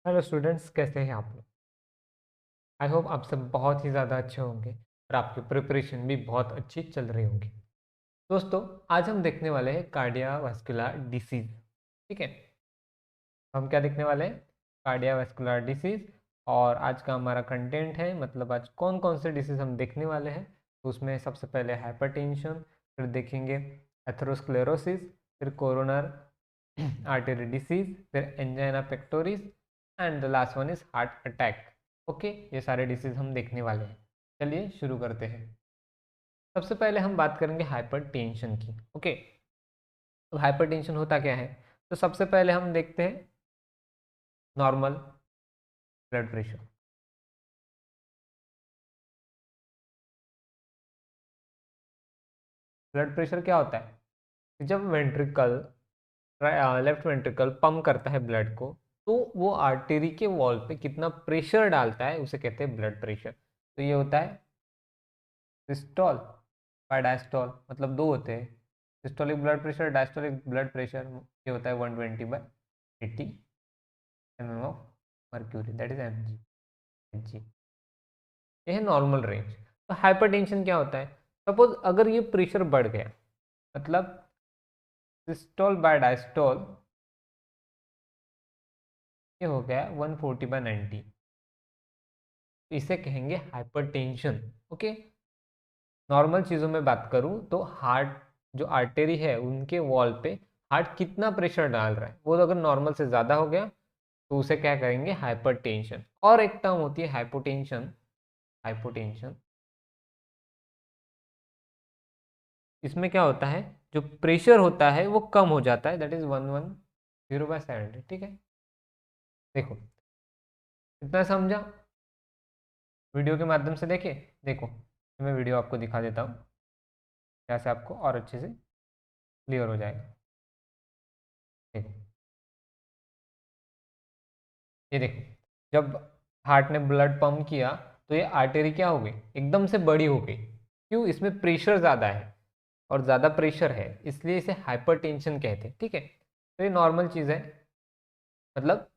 Hello students, कैसे हैं आप लोग। आई होप आप सब बहुत ही ज़्यादा अच्छे होंगे और आपकी प्रिपरेशन भी बहुत अच्छी चल रही होगी। दोस्तों, आज हम देखने वाले हैं कार्डियोवास्कुलर डिसीज़। ठीक है, हम क्या देखने वाले हैं? Cardiovascular disease. और आज का हमारा कंटेंट है, मतलब आज कौन कौन से डिसीज़ हम देखने वाले हैं। तो उसमें सबसे पहले हाइपरटेंशन, फिर देखेंगे एथेरोस्क्लेरोसिस, फिर कोरोनर आर्टरी डिसीज़, फिर angina pectoris and the last one is heart attack. Okay, ये सारे डिसीज़ हम देखने वाले हैं। चलिए शुरू करते हैं। सबसे पहले हम बात करेंगे हाइपरटेंशन की। ओके, तो हाइपरटेंशन होता क्या है? तो सबसे पहले हम देखते हैं normal blood pressure. Blood pressure क्या होता है? जब वेंट्रिकल, लेफ्ट वेंट्रिकल पंप करता है ब्लड को, तो वो आर्टरी के वॉल पे कितना प्रेशर डालता है उसे कहते हैं ब्लड प्रेशर। तो ये होता है सिस्टोल बाय डायस्टोल, मतलब दो होते हैं, systolic blood pressure, diastolic blood pressure. ये होता है 120/80 mm of mercury, that is mg। ये है नॉर्मल रेंज। तो हाइपरटेंशन क्या होता है? सपोज अगर ये प्रेशर बढ़ गया, मतलब सिस्टोल बाय डायस्टोल ये हो गया 140/90, इसे कहेंगे हाइपरटेंशन। ओके, नॉर्मल चीज़ों में बात करूं तो हार्ट, जो आर्टरी है उनके वॉल पे हार्ट कितना प्रेशर डाल रहा है, वो अगर नॉर्मल से ज़्यादा हो गया तो उसे क्या करेंगे? हाइपरटेंशन। और एक टर्म होती है हाइपोटेंशन। हाइपोटेंशन, इसमें क्या होता है? जो प्रेशर होता है वो कम हो जाता है, दैट इज 110/70। ठीक है, देखो इतना समझा? वीडियो के माध्यम से देखे, देखो मैं वीडियो आपको दिखा देता हूँ, यहाँ से आपको और अच्छे से क्लियर हो जाएगा। देखो, ये देखो, जब हार्ट ने ब्लड पंप किया तो ये आर्टरी क्या हो गई? एकदम से बड़ी हो गई। क्यों? इसमें प्रेशर ज़्यादा है, और ज़्यादा प्रेशर है इसलिए इसे हाइपरटेंशन कहते हैं। ठीक है, तो ये नॉर्मल चीज़ है, मतलब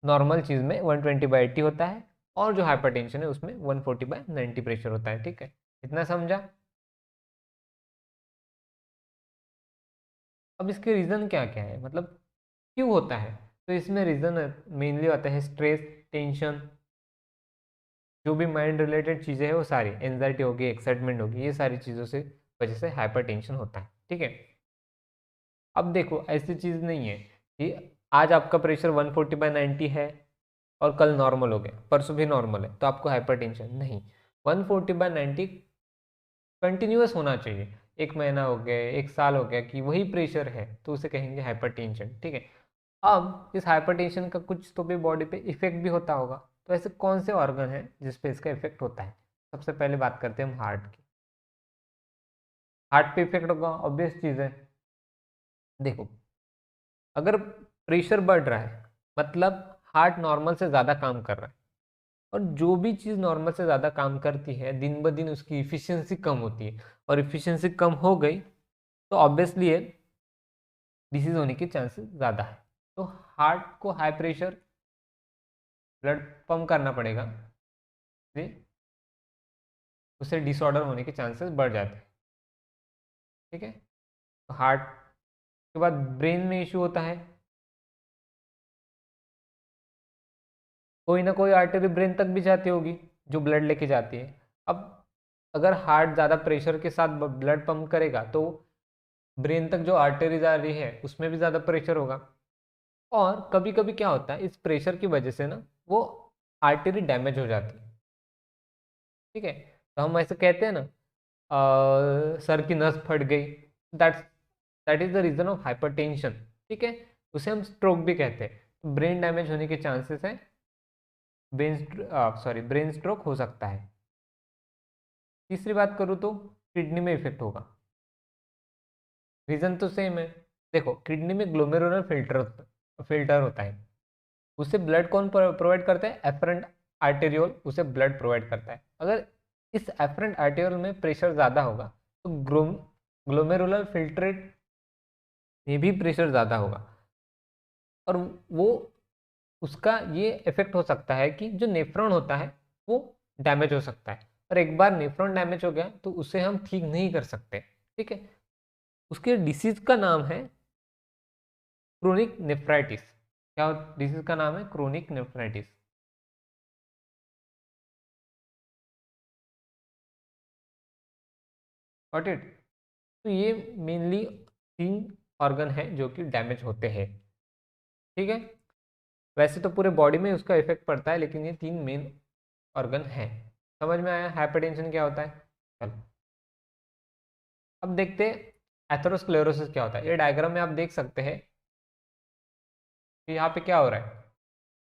नॉर्मल चीज़ में 120/80 होता है, और जो हाइपरटेंशन है उसमें 140/90 प्रेशर होता है। ठीक है, इतना समझा? अब इसके रीज़न क्या क्या है, मतलब क्यों होता है? तो इसमें रीज़न मेनली आता है स्ट्रेस, टेंशन, जो भी माइंड रिलेटेड चीज़ें हैं वो सारी, एंजाइटी होगी, एक्साइटमेंट होगी, ये सारी चीज़ों से वजह से हाइपरटेंशन होता है। ठीक है, अब देखो ऐसी चीज़ नहीं है कि आज आपका प्रेशर 140/90 है और कल नॉर्मल हो गया, परसों भी नॉर्मल है तो आपको हाइपरटेंशन नहीं। 140/90 कंटिन्यूअस होना चाहिए। एक महीना हो गया, एक साल हो गया कि वही प्रेशर है, तो उसे कहेंगे हाइपरटेंशन। ठीक है, अब इस हाइपरटेंशन का कुछ तो भी बॉडी पे इफेक्ट भी होता होगा। तो ऐसे कौन से ऑर्गन है जिस पे इसका इफेक्ट होता है? सबसे पहले बात करते हैं हम हार्ट की। हार्ट पे इफेक्ट होगा, ऑब्वियस चीज़ है। देखो, अगर प्रेशर बढ़ रहा है मतलब हार्ट नॉर्मल से ज़्यादा काम कर रहा है, और जो भी चीज़ नॉर्मल से ज़्यादा काम करती है दिन ब दिन उसकी इफ़िशियंसी कम होती है, और इफ़िशियंसी कम हो गई तो ऑब्वियसली ये डिसीज़ होने के चांसेस ज़्यादा है। तो हार्ट को हाई प्रेशर ब्लड पंप करना पड़ेगा, इसलिए उससे डिसऑर्डर होने के चांसेस बढ़ जाते हैं। ठीक है, तो हार्ट के बाद ब्रेन में इशू होता है, कोई ना कोई आर्टरी ब्रेन तक भी जाती होगी जो ब्लड लेके जाती है। अब अगर हार्ट ज़्यादा प्रेशर के साथ ब्लड पंप करेगा तो ब्रेन तक जो आर्टरीज आ रही है उसमें भी ज़्यादा प्रेशर होगा। और कभी कभी क्या होता है, इस प्रेशर की वजह से ना वो आर्टरी डैमेज हो जाती है। ठीक है, तो हम ऐसे कहते हैं ना, सर की नस फट गई, that's that is the reason of hypertension. ठीक है, उसे हम स्ट्रोक भी कहते हैं। ब्रेन डैमेज होने के चांसेस है, ब्रेन स्ट्रोक हो सकता है। तीसरी बात करूँ तो किडनी में इफेक्ट होगा, रीजन तो सेम है। देखो, किडनी में ग्लोमेरुलर फिल्टर होता है, उसे ब्लड कौन प्रोवाइड करता है? एफरेंट आर्टेरियोल उसे ब्लड प्रोवाइड करता है। अगर इस एफरेंट आर्टेरियोल में प्रेशर ज़्यादा होगा तो ग्लोमेरुलर फिल्ट्रेट में भी प्रेशर ज़्यादा होगा, और वो उसका ये इफेक्ट हो सकता है कि जो नेफ्रॉन होता है वो डैमेज हो सकता है, और एक बार नेफ्रॉन डैमेज हो गया तो उसे हम ठीक नहीं कर सकते। ठीक है, उसके डिसीज का नाम है क्रोनिक नेफ्राइटिस। क्या डिसीज का नाम है? Chronic nephritis. Got it? तो ये मेनली 3 ऑर्गन है जो कि डैमेज होते हैं। ठीक है, वैसे तो पूरे बॉडी में उसका इफेक्ट पड़ता है, लेकिन ये 3 मेन ऑर्गन है। समझ में आया हाइपरटेंशन क्या होता है? चलो अब देखते हैं एथेरोस्क्लेरोसिस क्या होता है। ये डायग्राम में आप देख सकते हैं कि यहाँ पे क्या हो रहा है।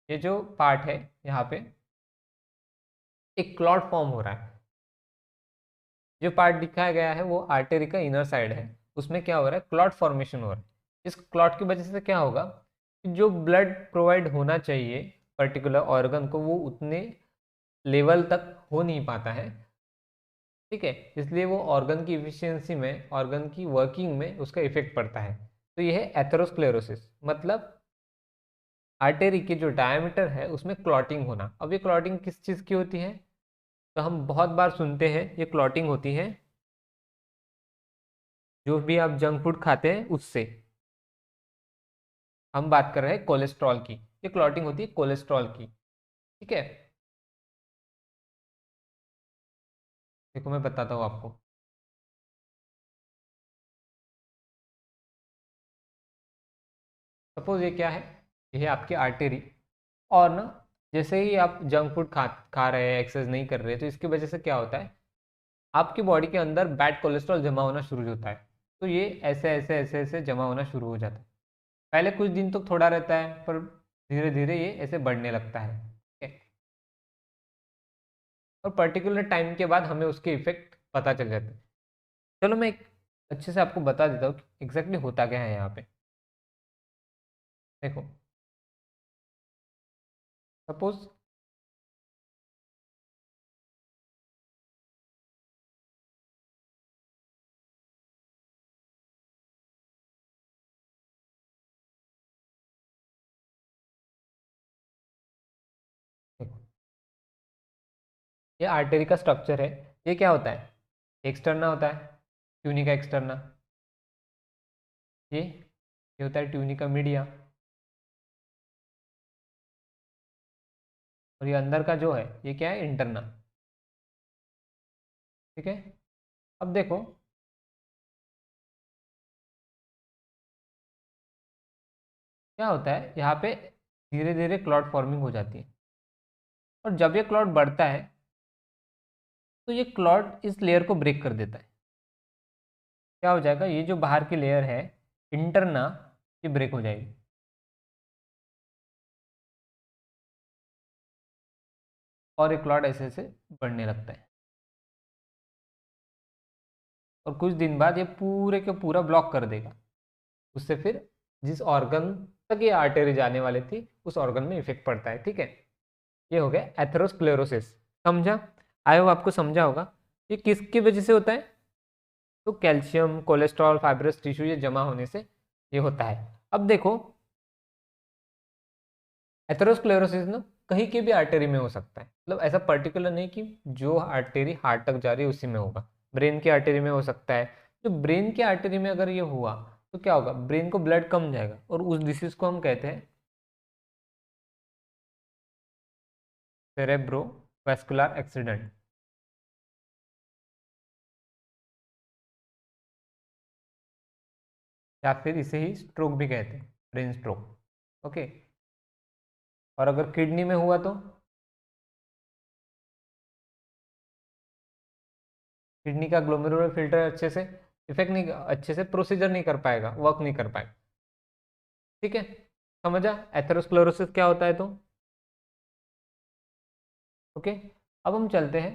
ये जो पार्ट है यहाँ पे एक क्लॉट फॉर्म हो रहा है। जो पार्ट दिखाया गया है वो आर्टेरी का इनर साइड है, उसमें क्या हो रहा है? क्लॉट फॉर्मेशन हो रहा है। इस क्लॉट की वजह से क्या होगा कि जो ब्लड प्रोवाइड होना चाहिए पर्टिकुलर ऑर्गन को वो उतने लेवल तक हो नहीं पाता है। ठीक है, इसलिए वो ऑर्गन की इफिशियंसी में, ऑर्गन की वर्किंग में उसका इफेक्ट पड़ता है। तो ये है एथेरोस्क्लेरोसिस, मतलब आर्टेरी के जो डायमीटर है उसमें क्लॉटिंग होना। अब ये क्लॉटिंग किस चीज़ की होती है? तो हम बहुत बार सुनते हैं ये क्लॉटिंग होती है जो भी आप जंक फूड खाते हैं उससे। हम बात कर रहे हैं कोलेस्ट्रॉल की। ये क्लॉटिंग होती है कोलेस्ट्रॉल की। ठीक है, देखो मैं बताता हूँ आपको। सपोज ये क्या है? ये है आपकी आर्टेरी। और ना, जैसे ही आप जंक फूड खा खा रहे हैं, एक्सरसाइज नहीं कर रहे, तो इसकी वजह से क्या होता है, आपकी बॉडी के अंदर बैड कोलेस्ट्रॉल जमा होना शुरू होता है। तो ये ऐसे ऐसे ऐसे ऐसे जमा होना शुरू हो जाता है। पहले कुछ दिन तो थोड़ा रहता है, पर धीरे धीरे ये ऐसे बढ़ने लगता है। ठीक है, और पर्टिकुलर टाइम के बाद हमें उसके इफेक्ट पता चल जाते हैं। चलो मैं एक अच्छे से आपको बता देता हूँ कि एग्जैक्टली होता क्या है यहाँ पे। देखो, सपोज देखो, ये आर्टरी का स्ट्रक्चर है। ये क्या होता है? एक्सटर्ना होता है, ट्यूनिका एक्सटर्ना। ये होता है ट्यूनिका मीडिया। और ये अंदर का जो है ये क्या है? इंटरना। ठीक है, अब देखो क्या होता है यहाँ पे। धीरे धीरे क्लॉट फॉर्मिंग हो जाती है, और जब ये क्लॉट बढ़ता है तो ये क्लॉट इस लेयर को ब्रेक कर देता है। क्या हो जाएगा? ये जो बाहर की लेयर है इंटरना, ये ब्रेक हो जाएगी। और ये क्लॉट ऐसे ऐसे बढ़ने लगता है, और कुछ दिन बाद ये पूरे के पूरा ब्लॉक कर देगा। उससे फिर जिस ऑर्गन तक ये आर्टरी जाने वाली थी उस ऑर्गन में इफेक्ट पड़ता है। ठीक है, ये हो गया एथेरोस्क्लेरोसिस। समझा? आई होप आपको समझा होगा। ये किसकी वजह से होता है? तो कैल्शियम, कोलेस्ट्रॉल, फाइब्रस टिश्यू ये जमा होने से ये होता है। अब देखो, एथेरोस्क्लेरोसिस ना कहीं के भी आर्टरी में हो सकता है। मतलब ऐसा पर्टिकुलर नहीं कि जो आर्टरी हार्ट तक जा रही है उसी में होगा। ब्रेन की आर्टरी में हो सकता है। जो ब्रेन की आर्टरी में अगर ये हुआ तो क्या होगा? ब्रेन को ब्लड कम जाएगा, और उस डिसीज को हम कहते हैं सेरेब्रो वेस्कुलर एक्सीडेंट, या फिर इसे ही स्ट्रोक भी कहते हैं, ब्रेन स्ट्रोक। ओके, और अगर किडनी में हुआ तो किडनी का ग्लोमेरुलर फिल्टर अच्छे से इफेक्ट नहीं, अच्छे से प्रोसीजर नहीं कर पाएगा, वर्क नहीं कर पाएगा। ठीक है, समझा एथेरोस्क्लेरोसिस क्या होता है तो? ओके, अब हम चलते हैं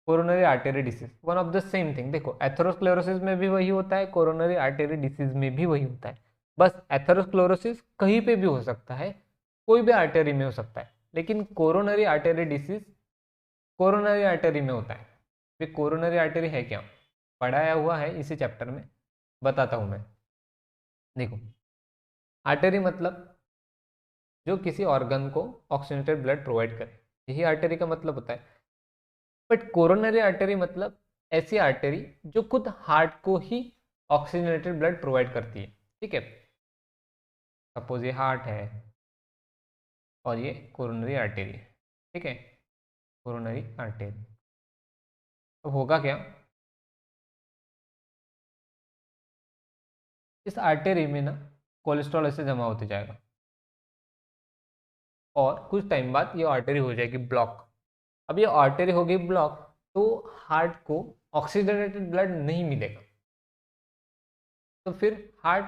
coronary artery disease, one of the same thing. देखो, एथेरोस्क्लेरोसिस में भी वही होता है, कोरोनरी आर्टरी डिसीज में भी वही होता है। बस एथेरोस्क्लेरोसिस कहीं पे भी हो सकता है, कोई भी आर्टरी में हो सकता है, लेकिन coronary artery disease coronary artery में होता है। फिर कोरोनरी आर्टरी है क्या? पढ़ाया हुआ है इसी चैप्टर में, बताता हूँ मैं। देखो, आर्टरी मतलब जो किसी ऑर्गन को ऑक्सीजनेटेड ब्लड प्रोवाइड करे, यही आर्टरी का मतलब होता है। बट कोरोनरी आर्टरी मतलब ऐसी आर्टरी जो खुद हार्ट को ही ऑक्सीजनेटेड ब्लड प्रोवाइड करती है। ठीक है, सपोज ये हार्ट है और ये कोरोनरी आर्टरी है। ठीक है, कोरोनरी आर्टरी, तो होगा क्या, इस आर्टरी में ना कोलेस्ट्रॉल ऐसे जमा होते जाएगा और कुछ टाइम बाद ये आर्टरी हो जाएगी ब्लॉक। अब ये आर्टरी होगी ब्लॉक तो हार्ट को ऑक्सीजनेटेड ब्लड नहीं मिलेगा, तो फिर हार्ट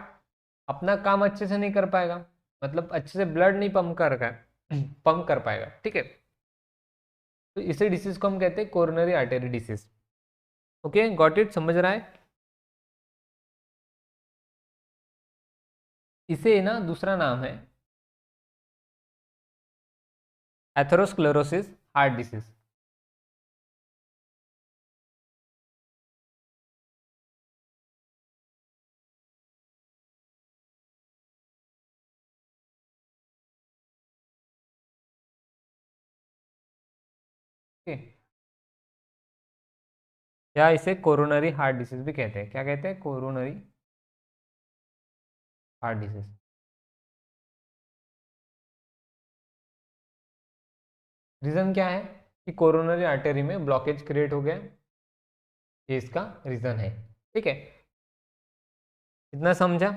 अपना काम अच्छे से नहीं कर पाएगा, मतलब अच्छे से ब्लड नहीं पंप कर पाएगा। ठीक है, तो इसी डिसीज को हम कहते हैं coronary artery disease. Okay, got it, समझ रहा है। इसे ना दूसरा नाम है एथेरोस्क्लेरोसिस हार्ट डिसीज। ओके, या इसे कोरोनरी हार्ट डिसीज भी कहते हैं। क्या कहते हैं, कोरोनरी हार्ट डिसीज। रीजन क्या है कि कोरोनरी आर्टरी में ब्लॉकेज क्रिएट हो गया, ये इसका रीजन है। ठीक है, इतना समझा।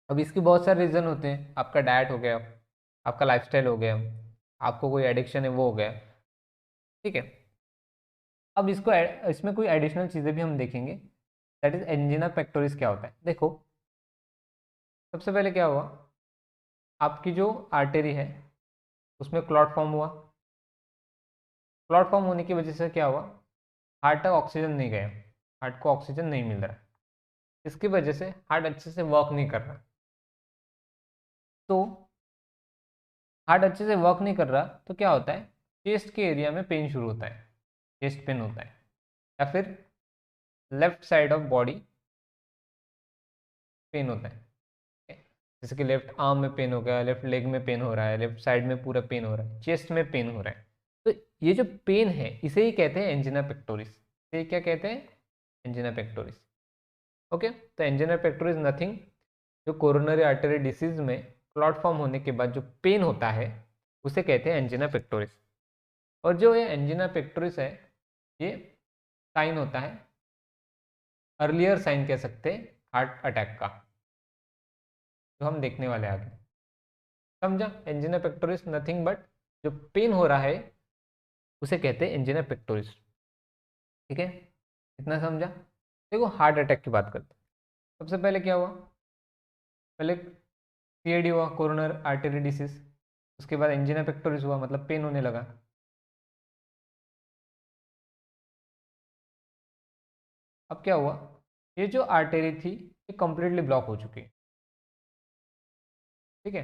अब इसके बहुत सारे रीजन होते हैं, आपका डाइट हो गया, आपका लाइफस्टाइल हो गया, आपको कोई एडिक्शन है वो हो गया। ठीक है, अब इसमें कोई एडिशनल चीज़ें भी हम देखेंगे, दैट इज एंजिना पेक्टोरिस क्या होता है। देखो, सबसे पहले क्या हुआ, आपकी जो आर्टरी है उसमें क्लॉट फॉर्म हुआ। क्लॉट फॉर्म होने की वजह से क्या हुआ, हार्ट तक ऑक्सीजन नहीं गया, हार्ट को ऑक्सीजन नहीं मिल रहा, इसकी वजह से हार्ट अच्छे से वर्क नहीं कर रहा। तो हार्ट अच्छे से वर्क नहीं कर रहा तो क्या होता है, चेस्ट के एरिया में पेन शुरू होता है, चेस्ट पेन होता है, या फिर left side of body pain होता है। जैसे कि लेफ्ट आर्म में पेन हो गया, लेफ्ट लेग में पेन हो रहा है, लेफ्ट साइड में पूरा पेन हो रहा है, चेस्ट में पेन हो रहा है। तो ये जो पेन है इसे ही कहते हैं एंजिना पेक्टोरिस। इसे क्या कहते हैं, एंजिना पेक्टोरिस। ओके, तो एंजिना पेक्टोरिस नथिंग, जो कोरोनरी आर्टरी डिसीज में क्लॉट फॉर्म होने के बाद जो पेन होता है उसे कहते हैं एंजिना पेक्टोरिस। और जो ये एंजिना पेक्टोरिस है ये साइन होता है, अर्लियर साइन कह सकते हैं हार्ट अटैक का, जो हम देखने वाले आगे। समझा, एंजिना पेक्टोरिस नथिंग बट जो पेन हो रहा है उसे कहते हैं एंजिना पेक्टोरिस। ठीक है, इतना समझा। देखो, हार्ट अटैक की बात करते हैं। सबसे पहले क्या हुआ, पहले सीएडी हुआ, कोरोनर आर्टरी डिसीज, उसके बाद एंजिना पेक्टोरिस हुआ, मतलब पेन होने लगा। अब क्या हुआ, ये जो आर्टरी थी ये कंप्लीटली ब्लॉक हो चुकी है। ठीक है,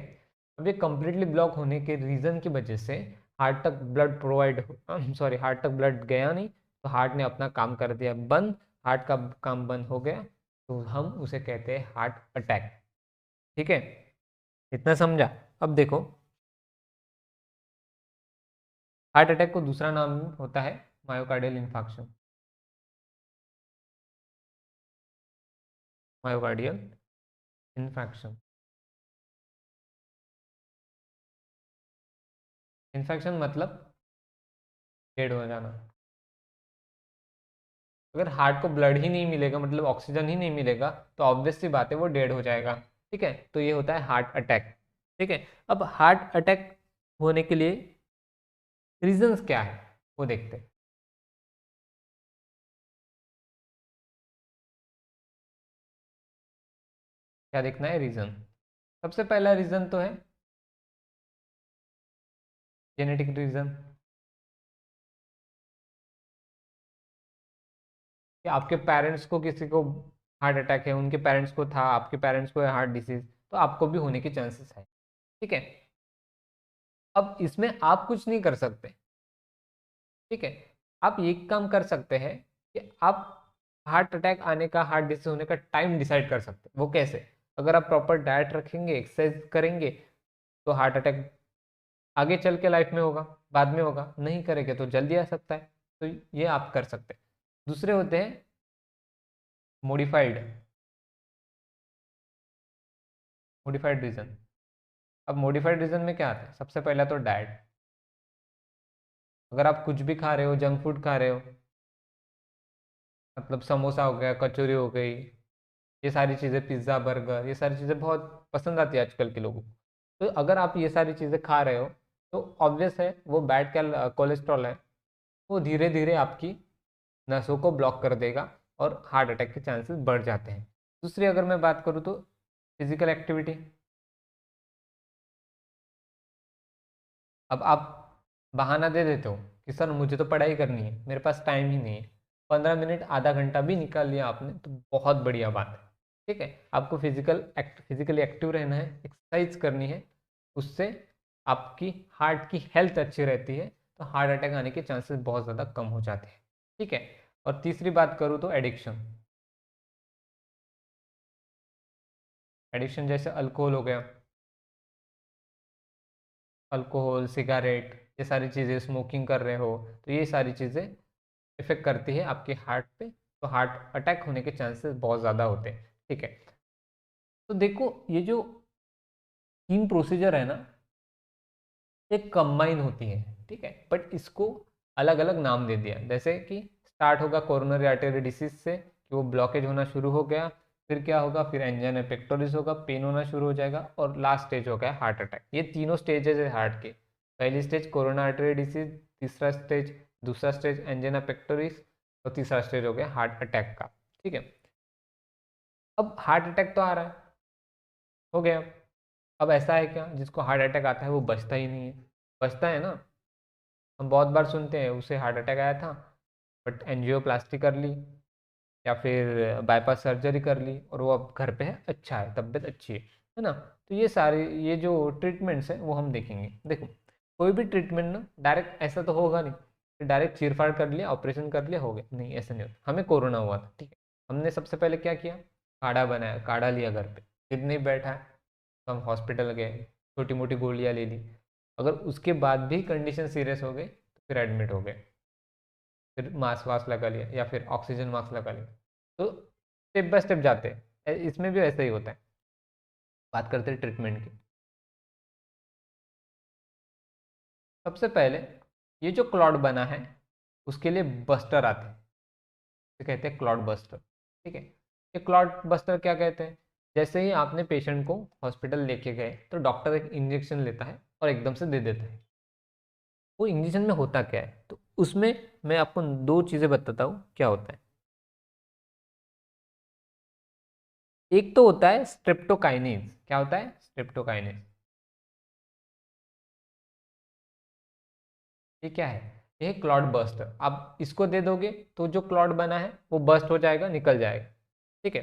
अब ये कंप्लीटली ब्लॉक होने के रीजन की वजह से हार्ट तक ब्लड सॉरी, हार्ट तक ब्लड गया नहीं, तो हार्ट ने अपना काम कर दिया बंद, हार्ट का काम बंद हो गया, तो हम उसे कहते हैं हार्ट अटैक। ठीक है, इतना समझा। अब देखो, हार्ट अटैक को दूसरा नाम होता है myocardial infarction, myocardial infection. Infection मतलब डेड हो जाना। अगर हार्ट को ब्लड ही नहीं मिलेगा, मतलब ऑक्सीजन ही नहीं मिलेगा, तो ऑब्वियस सी बात है वो डेड हो जाएगा। ठीक है, तो ये होता है हार्ट अटैक। ठीक है, अब हार्ट अटैक होने के लिए रीजंस क्या है वो देखते हैं। क्या देखना है, रीजन। सबसे पहला रीजन तो है जेनेटिक रीजन, कि आपके पेरेंट्स को किसी को हार्ट अटैक है, उनके पेरेंट्स को था, आपके पेरेंट्स को है हार्ट डिसीज, तो आपको भी होने के चांसेस है। ठीक है, अब इसमें आप कुछ नहीं कर सकते। ठीक है, आप ये काम कर सकते हैं कि आप हार्ट अटैक आने का, हार्ट डिसीज होने का टाइम डिसाइड कर सकते हैं। वो कैसे, अगर आप प्रॉपर डाइट रखेंगे, एक्सरसाइज करेंगे, तो हार्ट अटैक आगे चल के लाइफ में होगा, बाद में होगा। नहीं करेंगे तो जल्दी आ सकता है। तो ये आप कर सकते हैं। दूसरे होते हैं मॉडिफाइड मॉडिफाइड रीजन। अब मॉडिफाइड रीजन में क्या आता है? सबसे पहला तो डाइट। अगर आप कुछ भी खा रहे हो, जंक फूड खा रहे हो, मतलब समोसा हो गया, कचौरी हो गई, ये सारी चीज़ें, पिज़्ज़ा, बर्गर, ये सारी चीज़ें बहुत पसंद आती है आजकल के लोगों को। तो अगर आप ये सारी चीज़ें खा रहे हो, तो ऑब्वियस है वो बैड कोलेस्ट्रॉल है, वो धीरे धीरे आपकी नसों को ब्लॉक कर देगा और हार्ट अटैक के चांसेस बढ़ जाते हैं। दूसरी अगर मैं बात करूँ तो फिजिकल एक्टिविटी। अब आप बहाना दे देते हो कि सर मुझे तो पढ़ाई करनी है, मेरे पास टाइम ही नहीं है। 15 मिनट, आधा घंटा भी निकाल लिया आपने तो बहुत बढ़िया बात है। ठीक है, आपको फिजिकली एक्टिव रहना है, एक्सरसाइज करनी है। उससे आपकी हार्ट की हेल्थ अच्छी रहती है, तो हार्ट अटैक आने के चांसेस बहुत ज़्यादा कम हो जाते हैं। ठीक है। और तीसरी बात करूँ तो एडिक्शन। एडिक्शन जैसे अल्कोहल हो गया, अल्कोहल, सिगारेट, ये सारी चीज़ें, स्मोकिंग कर रहे हो, तो ये सारी चीज़ें इफ़ेक्ट करती है आपके हार्ट पे, तो हार्ट अटैक होने के चांसेस बहुत ज़्यादा होते हैं। ठीक है। तो देखो, ये जो 3 प्रोसीजर है ना, ये कंबाइन होती है। ठीक है, बट इसको अलग अलग नाम दे दिया। जैसे कि स्टार्ट होगा कोरोनरी आर्टरी डिसीज से, कि वो ब्लॉकेज होना शुरू हो गया, फिर क्या होगा, फिर एंजाइना पेक्टोरिस होगा, पेन होना शुरू हो जाएगा, और लास्ट स्टेज हो गया हार्ट अटैक। ये तीनों स्टेजेस है हार्ट के। पहली स्टेज कोरोना आर्टरी डिसीज, तीसरा स्टेज, दूसरा स्टेज एंजाइना पेक्टोरिस, और तीसरा स्टेज हो गया हार्ट अटैक का। ठीक है। अब हार्ट अटैक तो आ रहा है, हो गया। अब ऐसा है क्या जिसको हार्ट अटैक आता है वो बचता ही नहीं है? बचता है ना। हम बहुत बार सुनते हैं उसे हार्ट अटैक आया था, बट एंजियोप्लास्टी कर ली, या फिर बाईपास सर्जरी कर ली, और वो अब घर पे है, अच्छा है, तबीयत अच्छी है ना। तो ये सारे, ये जो ट्रीटमेंट्स हैं वो हम देखेंगे। देखो, कोई भी ट्रीटमेंट ना डायरेक्ट ऐसा तो होगा नहीं कि डायरेक्ट चीरफाड़ कर लिया, ऑपरेशन कर लिया, हो गया। नहीं, ऐसा नहीं होता। हमें कोरोना हुआ था, ठीक है। हमने सबसे पहले क्या किया? काढ़ा बनाया, काढ़ा लिया घर पे। फिर नहीं बैठा है तो हम हॉस्पिटल गए, छोटी मोटी गोलियाँ ले ली। अगर उसके बाद भी कंडीशन सीरियस हो गई तो फिर एडमिट हो गए, फिर मास्क वास्क लगा लिया, या फिर ऑक्सीजन मास्क लगा लिया। तो स्टेप बाय स्टेप जाते हैं। इसमें भी ऐसा ही होता है। बात करते हैं ट्रीटमेंट की। सबसे पहले, ये जो क्लॉट बना है उसके लिए बस्टर आते हैं, इसे कहते हैं क्लॉट बस्टर। ठीक है। ये क्लॉट बस्टर क्या कहते हैं? जैसे ही आपने पेशेंट को हॉस्पिटल लेके गए, तो डॉक्टर एक इंजेक्शन लेता है और एकदम से दे देता है। वो इंजेक्शन में होता क्या है, तो उसमें मैं आपको दो चीज़ें बताता हूँ क्या होता है। एक तो होता है स्ट्रेप्टोकाइनेज। क्या होता है? स्ट्रेप्टोकाइनेज। ये क्या है? ये क्लॉट बस्टर। आप इसको दे दोगे तो जो क्लॉट बना है वो बस्ट हो जाएगा, निकल जाएगा। ठीक है।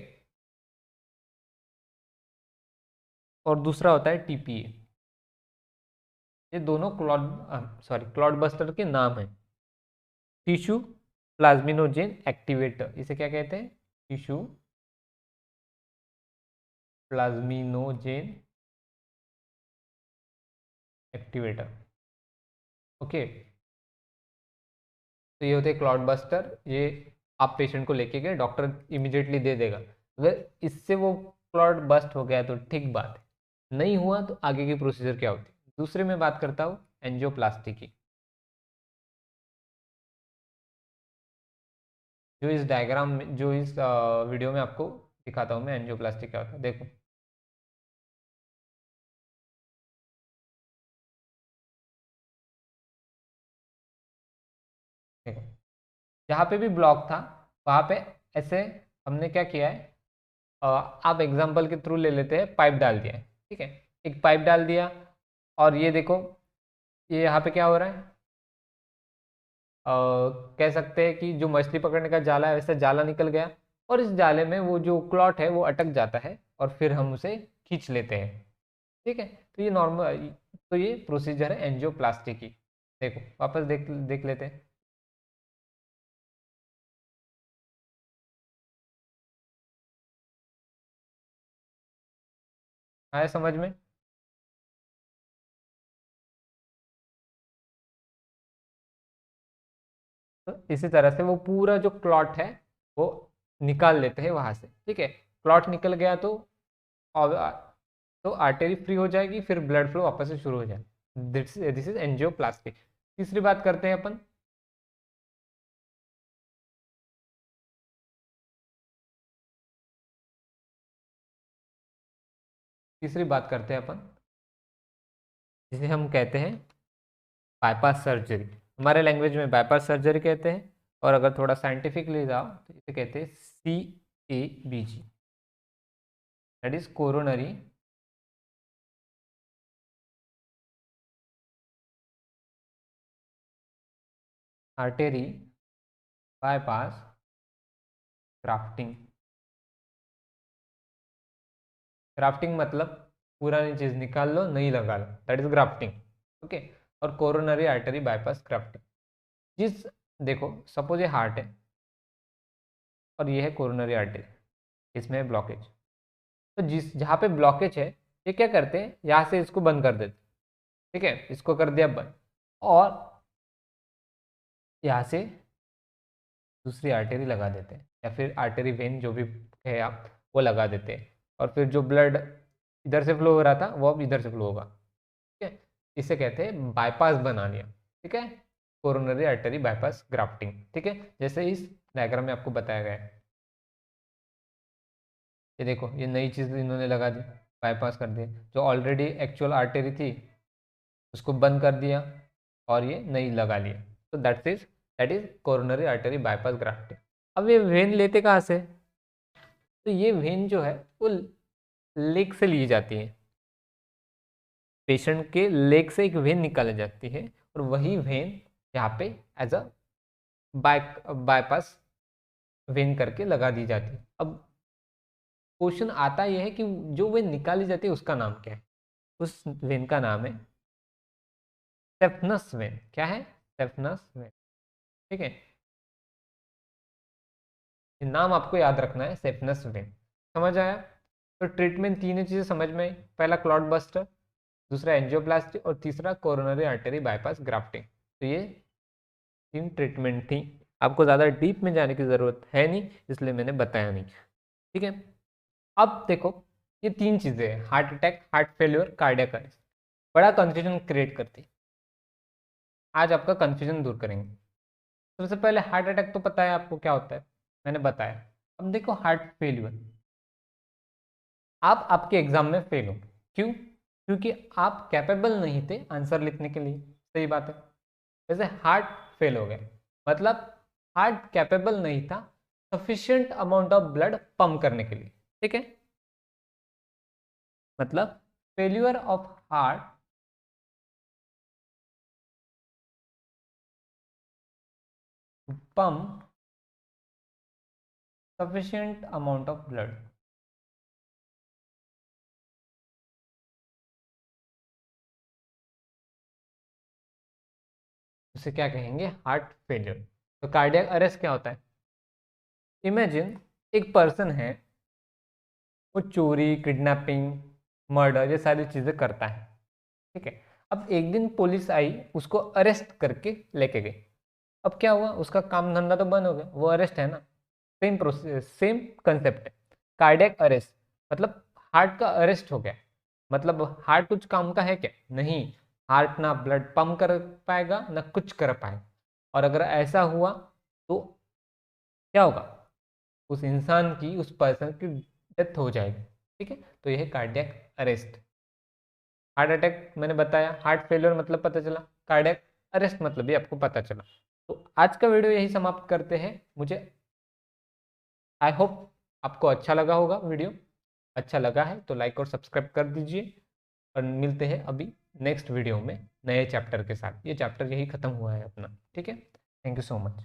और दूसरा होता है टीपीए। ये दोनों क्लॉट बस्टर के नाम है। टिश्यू प्लाज्मिनोजेन एक्टिवेटर, इसे क्या कहते हैं? Tissue plasminogen activator. ओके। तो ये होते हैं क्लॉट बस्टर। ये आप पेशेंट को लेके गए, डॉक्टर इमिडिएटली दे देगा। अगर इससे वो क्लॉट बस्ट हो गया तो ठीक बात है, नहीं हुआ तो आगे की प्रोसीजर क्या होती है। दूसरे में बात करता हूँ एंजियोप्लास्टी की। जो इस डायग्राम में, जो इस वीडियो में आपको दिखाता हूँ मैं, एंजियोप्लास्टी क्या होता है, देखो। देखो, जहाँ पे भी ब्लॉक था वहाँ पे ऐसे हमने क्या किया है, आप एग्जाम्पल के थ्रू ले लेते हैं, पाइप डाल दिया है। ठीक है, एक पाइप डाल दिया, और ये देखो, ये यहाँ पे क्या हो रहा है, कह सकते हैं कि जो मछली पकड़ने का जाला है वैसे जाला निकल गया, और इस जाले में वो जो क्लॉट है वो अटक जाता है, और फिर हम उसे खींच लेते हैं। ठीक है। तो ये नॉर्मल, तो ये प्रोसीजर है एंजियोप्लास्टी की। देखो, वापस देख देख लेते हैं। आया समझ में? तो इसी तरह से वो पूरा जो क्लॉट है वो निकाल लेते हैं वहां से, ठीक है। क्लॉट निकल गया तो आर्टरी फ्री हो जाएगी, फिर ब्लड फ्लो वापस से शुरू हो जाएगा। This is angioplasty. तीसरी बात करते हैं अपन। तीसरी बात करते हैं अपन, जिसे हम कहते हैं बाईपास सर्जरी। हमारे लैंग्वेज में बाईपास सर्जरी कहते हैं, और अगर थोड़ा साइंटिफिकली जाओ तो इसे कहते हैं CABG, that is coronary artery bypass grafting. Grafting मतलब पुरानी चीज निकाल लो, नई लगा लो, दैट इज ग्राफ्टिंग। ओके। और कोरोनरी आर्टरी बाईपास ग्राफ्टिंग, जिस देखो सपोज ये हार्ट है और ये है कोरोनरी आर्टरी, इसमें है ब्लॉकेज। तो जिस जहाँ पे ब्लॉकेज है, ये क्या करते हैं, यहाँ से इसको बंद कर देते, ठीक है, इसको कर दिया बंद, और यहाँ से दूसरी आर्टरी लगा देते हैं, या फिर आर्टरी वेन जो भी है आप, वो लगा देते हैं। और फिर जो ब्लड इधर से फ्लो हो रहा था वो अब इधर से फ्लो होगा, ठीक है। इसे कहते हैं बाईपास बना लिया, ठीक है, कोरोनरी आर्टरी बाईपास ग्राफ्टिंग, ठीक है, जैसे इस डायग्राम में आपको बताया गया है। ये देखो, ये नई चीज़ इन्होंने लगा दी, बाईपास कर दिया, जो ऑलरेडी एक्चुअल आर्टरी थी उसको बंद कर दिया, और ये नई लगा लिया। तो that is coronary artery bypass grafting. अब ये वेन लेते कहाँ से? तो ये वेन जो है वो लेग से ली जाती है, पेशेंट के लेग से एक वेन निकाली जाती है, और वही वेन यहाँ पे एज अ बाईपास वेन करके लगा दी जाती है। अब क्वेश्चन आता यह है कि जो वेन निकाली जाती है उसका नाम क्या है? उस वेन का नाम है सेफनस वेन। क्या है? सेफनस वेन, ठीक है। ये नाम आपको याद रखना है, सेफनस वेन। समझ आया? तो ट्रीटमेंट तीन चीजें समझ में आई। पहला क्लॉट बस्टर, दूसरा एंजियोप्लास्टी, और तीसरा कोरोनरी आर्टरी बाईपास ग्राफ्टिंग। तो ये तीन ट्रीटमेंट थी, आपको ज़्यादा डीप में जाने की ज़रूरत है नहीं, इसलिए मैंने बताया नहीं, ठीक है। अब देखो, ये तीन चीज़ें हैं, heart attack, heart failure, cardiac arrest, बड़ा कंफ्यूजन क्रिएट करती है। आज आपका कंफ्यूजन दूर करेंगे। सबसे पहले हार्ट अटैक तो पता है आपको क्या होता है, मैंने बताया। अब देखो हार्ट फेल्यूर, आप आपके एग्जाम में फेल हो, क्यों? क्योंकि आप कैपेबल नहीं थे आंसर लिखने के लिए, सही बात है। जैसे हार्ट फेल हो गए, मतलब हार्ट कैपेबल नहीं था sufficient amount of blood pump करने के लिए, ठीक है। मतलब failure of heart pump sufficient amount of blood, उसे क्या कहेंगे? Heart failure. तो कार्डियक अरेस्ट क्या होता है? इमेजिन एक पर्सन है, वो चोरी, किडनैपिंग, मर्डर, ये सारी चीजें करता है, ठीक है। अब एक दिन पुलिस आई, उसको अरेस्ट करके लेके गई। अब क्या हुआ, उसका काम धंधा तो बंद हो गया, वो अरेस्ट है ना। सेम प्रोसेस, सेम कंसेप्ट है। कार्डियक अरेस्ट मतलब हार्ट का अरेस्ट हो गया, मतलब हार्ट कुछ काम का है क्या? नहीं। हार्ट ना ब्लड पंप कर पाएगा ना कुछ कर पाएगा, और अगर ऐसा हुआ तो क्या होगा? उस इंसान की, उस पर्सन की डेथ हो जाएगी, ठीक है। तो यह है कार्डियक अरेस्ट। हार्ट अटैक मैंने बताया, हार्ट फेलियर मतलब पता चला, कार्डियक अरेस्ट मतलब भी आपको पता चला। तो आज का वीडियो यही समाप्त करते हैं। मुझे आई होप आपको अच्छा लगा होगा वीडियो। अच्छा लगा है तो लाइक और सब्सक्राइब कर दीजिए, और मिलते हैं अभी नेक्स्ट वीडियो में नए चैप्टर के साथ। ये चैप्टर यही खत्म हुआ है अपना, ठीक है। Thank you so much.